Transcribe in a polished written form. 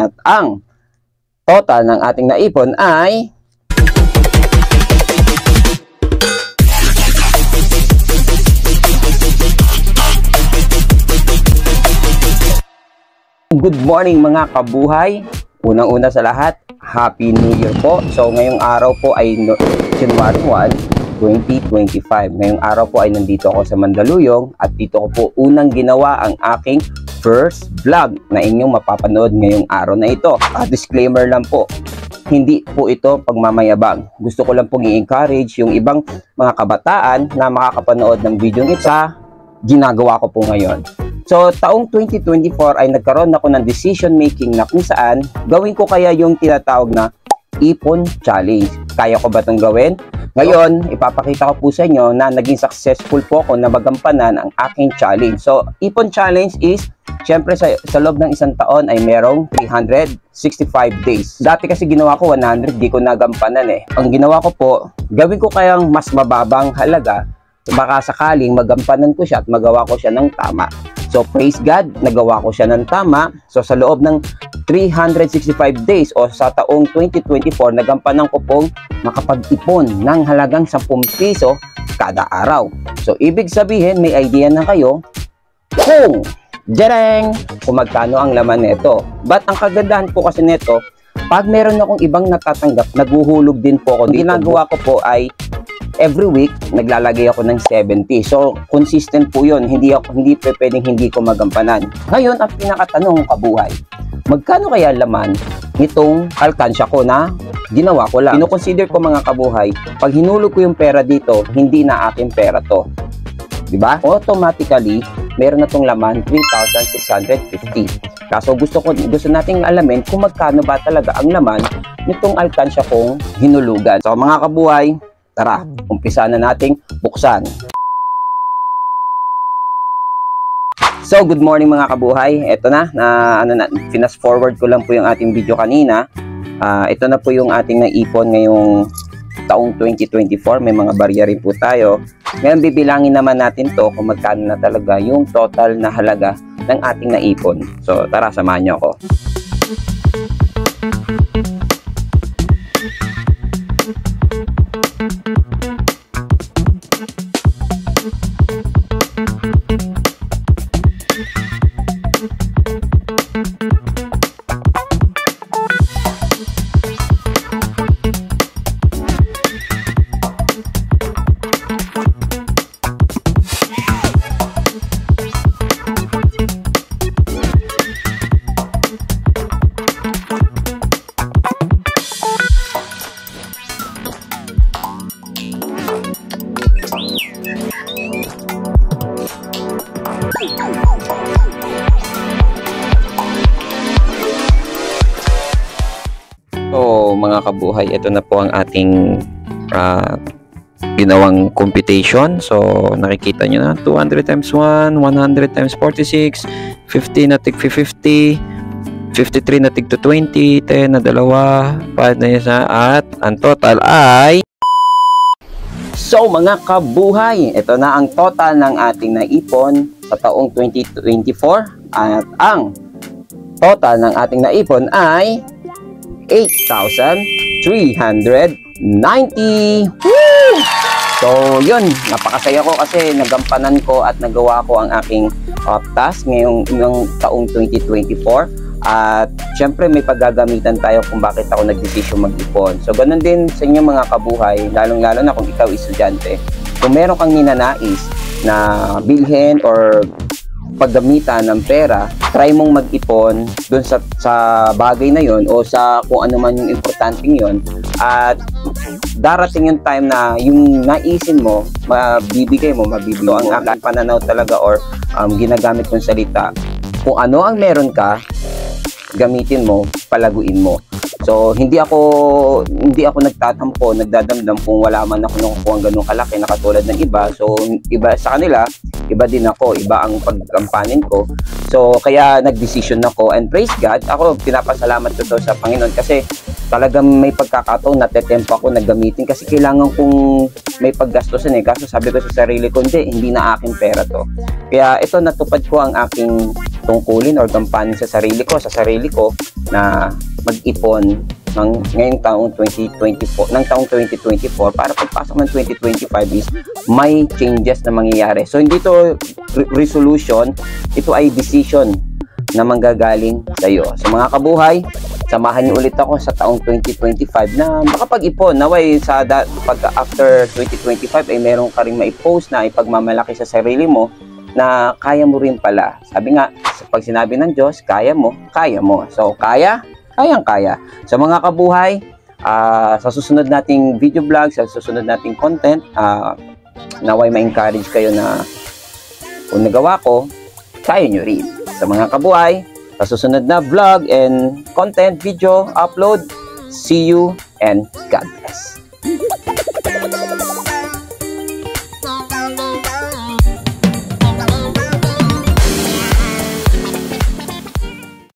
At ang total ng ating naipon ay good morning mga kabuhay. Unang-una sa lahat, Happy New Year po. So ngayong araw po ay January 1, 2025. Ngayong araw po ay nandito ako sa Mandaluyong at dito ko po unang ginawa ang aking first vlog na inyong mapapanood ngayong araw na ito. Disclaimer lang po, hindi po ito pagmamayabang. Gusto ko lang pong i-encourage yung ibang mga kabataan na makakapanood ng video ito sa ginagawa ko po ngayon. So, taong 2024 ay nagkaroon ako ng decision making na kung saan gawin ko kaya yung tinatawag na Ipon Challenge. Kaya ko ba itong gawin? Ngayon, ipapakita ko po sa inyo na naging successful po ako na magampanan ang aking challenge. So, Ipon Challenge is, syempre sa loob ng isang taon ay merong 365 days. Dati kasi ginawa ko 100, di ko nagampanan eh. Ang ginawa ko po, gawin ko kayang mas mababang halaga, baka sakaling magampanan ko siya at magawa ko siya ng tama. So, praise God, nagawa ko siya ng tama. So, sa loob ng 365 days o sa taong 2024, nagampanan ko pong makapag-ipon ng halagang 10 piso kada araw. So, ibig sabihin, may idea na kayo kung magkano ang laman nito. But ang kagandahan po kasi nito, pag meron akong ibang natatanggap, naguhulog din po ako. Ginagawa ko po ay every week, naglalagay ako ng 70. So, consistent po yun. Hindi pwedeng hindi ko magampanan. Ngayon, ang pinakatanong kabuhay, magkano kaya laman nitong alkansya ko na ginawa ko lang? Ino-consider ko mga kabuhay, pag hinulog ko yung pera dito, hindi na aking pera to. Diba? Automatically, meron na tong laman 3,650. Kaso gusto nating alamin kung magkano ba talaga ang laman nitong alkansya kong hinulugan. So, mga kabuhay, tara, umpisa na nating buksan. So, good morning mga kabuhay. Ito na, fast forward ko lang po yung ating video kanina. Ito na po yung ating naipon ngayong taong 2024. May mga barya rin po tayo. Ngayon, bibilangin naman natin to kung magkano na talaga yung total na halaga ng ating naipon. So, tara, samahan nyo ako. So, mga kabuhay, ito na po ang ating ginawang computation. So, nakikita nyo na, 200 times 1, 100 times 46, 50 na tig 50, 53 na tig 20, 10 na dalawa, 5 na isa, at ang total ay... So, mga kabuhay, ito na ang total ng ating naipon sa taong 2024. At ang total ng ating naipon ay 8,390. Woo! So, yun. Napakasaya ko kasi nagampanan ko at nagawa ko ang aking task ngayong taong 2024. At syempre may paggagamitan tayo kung bakit ako nagdesisyon mag-ipon. So, ganun din sa inyo mga kabuhay, lalong-lalo na kung ikaw estudyante. Kung meron kang ninanais na bilhin or paggamitan ng pera, try mong mag-ipon dun sa bagay na yon o sa kung ano man yung importanteng yon, at darating yung time na yung naisin mo, mabibigay mo. Ang aking pananaw talaga or ginagamit kong salita, kung ano ang meron ka, gamitin mo, palaguin mo. So, hindi ako nagtatampo, nagdadamdam kung wala man ako nakukuha ganun kalaki na katulad ng iba. So, iba sa kanila, iba din ako, iba ang pagkampanin ko. So, kaya nagdesisyon ako, and praise God, ako pinapasalamat ko to sa Panginoon kasi talagang may pagkakataon na tetempo ako na gamitin kasi kailangan kong may paggastosan eh. Kaso sabi ko sa sarili ko, hindi na aking pera to. Kaya ito, natupad ko ang aking tungkulin or gampanin sa sarili ko na mag-ipon ngayong taong 2024 para pagpasok ng 2025 is may changes na mangyayari. So hindi to resolution, ito ay decision na manggagaling sa iyo. So mga kabuhay, samahan niyo ulit ako sa taong 2025 na makapag-ipon. Naway pag after 2025 ay meron ka ring maipost na ipagmamalaki sa sarili mo na kaya mo rin pala. Sabi nga, pag sinabi ng Diyos, kaya mo, kaya mo. So kayang-kaya. So mga kabuhay, sa susunod nating video vlog, sa susunod nating content, naway ma-encourage kayo na kung nagawa ko, kaya nyo rin. Sa mga kabuhay, sa susunod na vlog and content video upload, see you and God bless.